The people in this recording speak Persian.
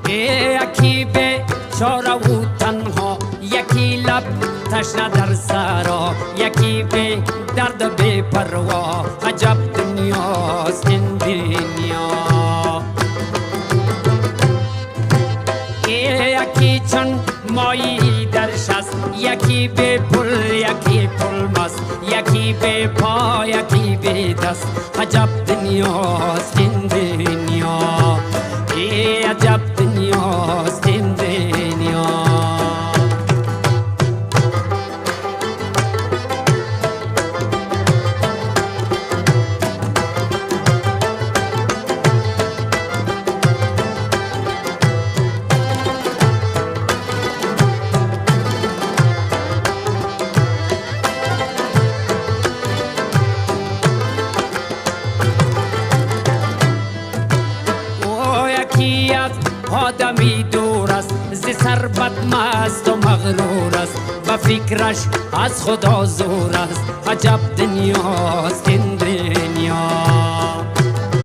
یکی به چاره و تنها، یکی لب تشنه در سرا، یکی به درد بی پروا. عجب دنیاست این دنیا. یکی چون مایی درش است، یکی به پل، یکی پل مست، یکی به پا، یکی به دست. عجب دنیاست این دنیا. عجب دنیاست این دنیا. آدمی دور است، ز ثروت مست و مغرور است، و فکرش از خدا زور است. عجب دنیاست این